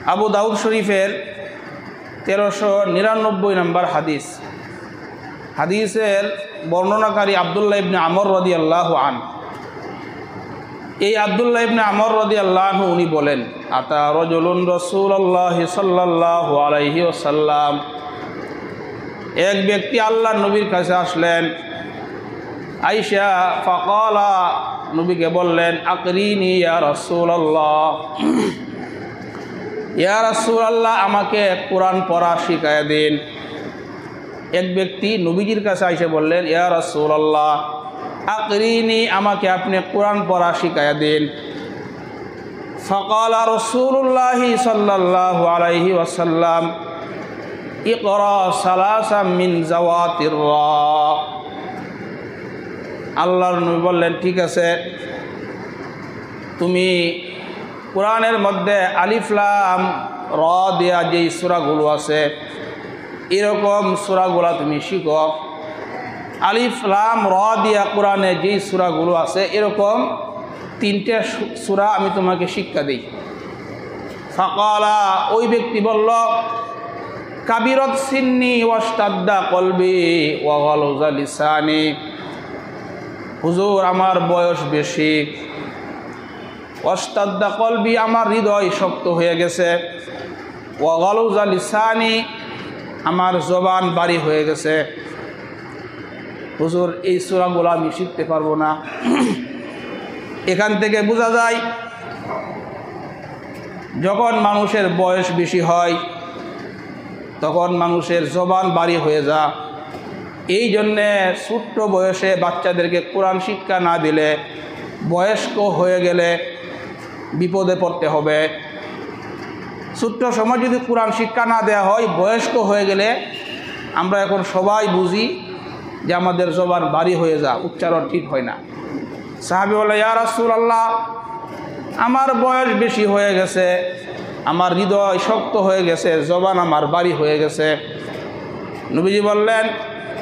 আবু দাউদ শরীফের 1399 নম্বর হাদিস। হাদিসের বর্ণনাকারী আব্দুল্লাহ ইবনে আমর রাদিয়াল্লাহু আনহু। এই আব্দুল্লাহ ইবনে আমর রাদিয়াল্লাহু আনহু উনি বলেন, আতা রাজুলুন রাসূলুল্লাহ সাল্লাল্লাহু আলাইহি ওয়াসাল্লাম, এক ব্যক্তি আল্লাহর নবীর কাছে আসলেন। আয়েশা ফাকালা, নবীকে বললেন, আকরিনি ইয়া রাসূলুল্লাহ, ইয়া রাসূলুল্লাহ আমাকে কোরআন পড়া শিখায় দিন। এক ব্যক্তি নবীজির কাছে এসে বললেন, ইয়া রাসূলুল্লাহ আকরিনি, আমাকে আপনি কোরআন পড়া শিখায় দিন। ফাকালা রাসূলুল্লাহ সাল্লাল্লাহু আলাইহি ওয়াসাল্লাম, ইকরা সালাসাম মিন যাওয়াতির রা। আল্লাহর নবী বললেন, ঠিক আছে, তুমি কোরআনের মধ্যে আলিফ লাম র দেয়া যেই সূরাগুলো আছে এরকম সূরাগুলো তুমি শিখো। আলিফ লাম র দিয়া কোরআনে যেই সূরাগুলো আছে এরকম 3টে সূরা আমি তোমাকে শিক্ষা দিই। ফাকালা, ওই ব্যক্তি বলল, কাবিরত সিন্নি ওয়াস্তাদ্দা কলবি ওয়া গালাযা লিসানি, হুজুর আমার বয়স বেশি, ওয়াস্তাদ্দা কলবি আমার হৃদয় শক্ত হয়ে গেছে, ওয়া গালাযা লিসানি আমার জবান ভারী হয়ে গেছে, হুজুর এই সূরাগুলো আমি শিখতে পারবো না। এখান থেকে বোঝা যায় যখন মানুষের বয়স বেশি হয় তখন মানুষের জবান ভারী হয়ে যায়। এই জন্যে ছোট্ট বয়সে বাচ্চাদেরকে কোরআন শিক্ষা না দিলে বয়স্ক হয়ে গেলে বিপদে পড়তে হবে। ছোট্ট সময় যদি কোরআন শিক্ষা না দেওয়া হয়, বয়স্ক হয়ে গেলে আমরা এখন সবাই বুঝি যে আমাদের জবান ভারী হয়ে যায়, উচ্চারণ ঠিক হয় না। সাহাবী বলে, ইয়া রাসূলুল্লাহ আমার বয়স বেশি হয়ে গেছে, আমার হৃদয় শক্ত হয়ে গেছে, জবান আমার ভারী হয়ে গেছে। নবীজি বললেন,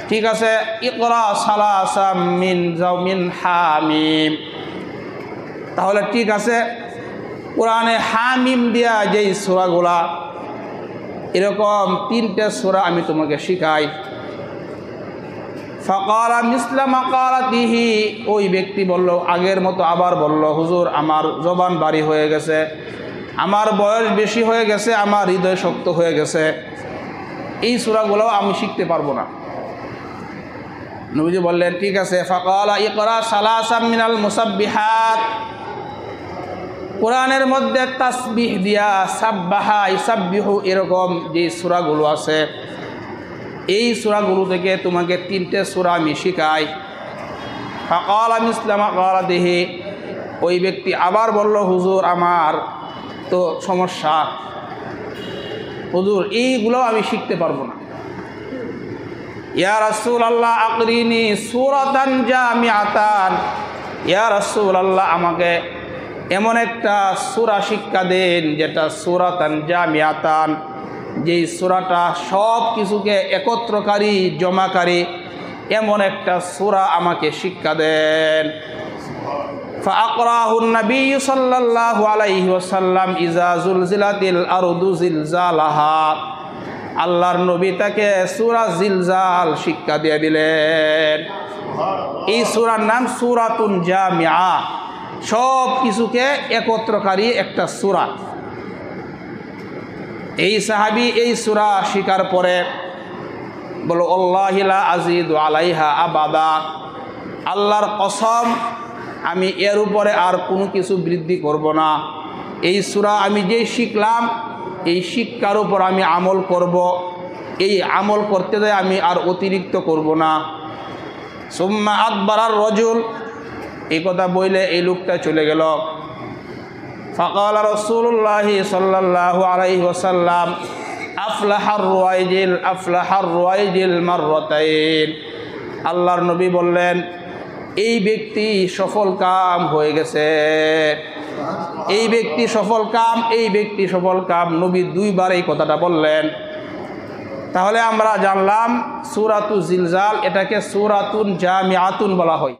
ঠিক আছে, ইকরা সালাসাম মিন হামিম। তাহলে ঠিক আছে, কোরআনে হামিম দিয়া যেই সূরাগুলা এরকম 3টে সূরা আমি তোমাকে শিখাই। ফাকালা মিসলা মাকালাতিহি, ওই ব্যক্তি বলল, আগের মতো আবার বলল, হুজুর আমার জবান ভারী হয়ে গেছে, আমার বয়স বেশি হয়ে গেছে, আমার হৃদয় শক্ত হয়ে গেছে, এই সূরাগুলো আমি শিখতে পারবো না। নবীজি বললেন, ঠিক আছে, ফাকালা ইকরা সালাসাম মিনাল মুসাব্বিহাত, কোরআনের মধ্যে তাসবিহ দিয়া সাব্বাহা ইসাব্বিহু এরকম যে সূরাগুলো আছে এই সূরাগুলো থেকে তোমাকে 3টে সূরা আমি শিখাই। ফাকালা মিসলা মাকালাতিহি, ওই ব্যক্তি আবার বলল, হুজুর আমার তো সমস্যা, হুজুর এইগুলো আমি শিখতে পারবো না। ইয়া রাসূলুল্লাহ আকরিনি সূরাতান জামিআতান, ইয়া রাসূলুল্লাহ আমাকে এমন একটা সূরা শিক্ষা দেন যেটা সূরাতান জামিআতান, যেই সূরাটা সব কিছুকে একত্রকারী জমাকারী, এমন একটা সূরা আমাকে শিক্ষা দেন। ফাআকরাহুন নবী সাল্লাল্লাহু আলাইহি ওয়াসাল্লাম ইজা জুলজিলাতিল আরদু জিলজালাহা, আল্লাহর নবী তাকে সূরা জিলজাল শিক্ষা দিয়ে দিলেন। এই সূরার নাম সূরাতুন জামিআ, সব কিছুকে একত্রকারী একটা সূরা। এই সাহাবী এই সূরা শিকার পরে বলো, আল্লাহি লা আযীদু আলাইহা আবাদা, আল্লাহর কসম আমি এর উপরে আর কোনো কিছু বৃদ্ধি করব না। এই সূরা আমি যেই শিখলাম এই শিক্ষার উপর আমি আমল করব, এই আমল করতে দেয় আমি আর অতিরিক্ত করব না। সুম্মা আকবারার রজুল, এই কথা বইলে এই লোকটা চলে গেল। ফাকালা রাসূলুল্লাহি সাল্লাল্লাহু আলাইহি ওয়াসাল্লাম, আফলাহার রুয়াইজিল মাররাতাইন, আল্লাহর নবী বললেন এই ব্যক্তি সফল কাম হয়ে গেছে, এই ব্যক্তি সফল কাম, এই ব্যক্তি সফল কাম। নবী 2বার এই কথাটা বললেন। তাহলে আমরা জানলাম সূরাতুল জিলজাল এটাকে সূরাতুন জামিআতুন বলা হয়।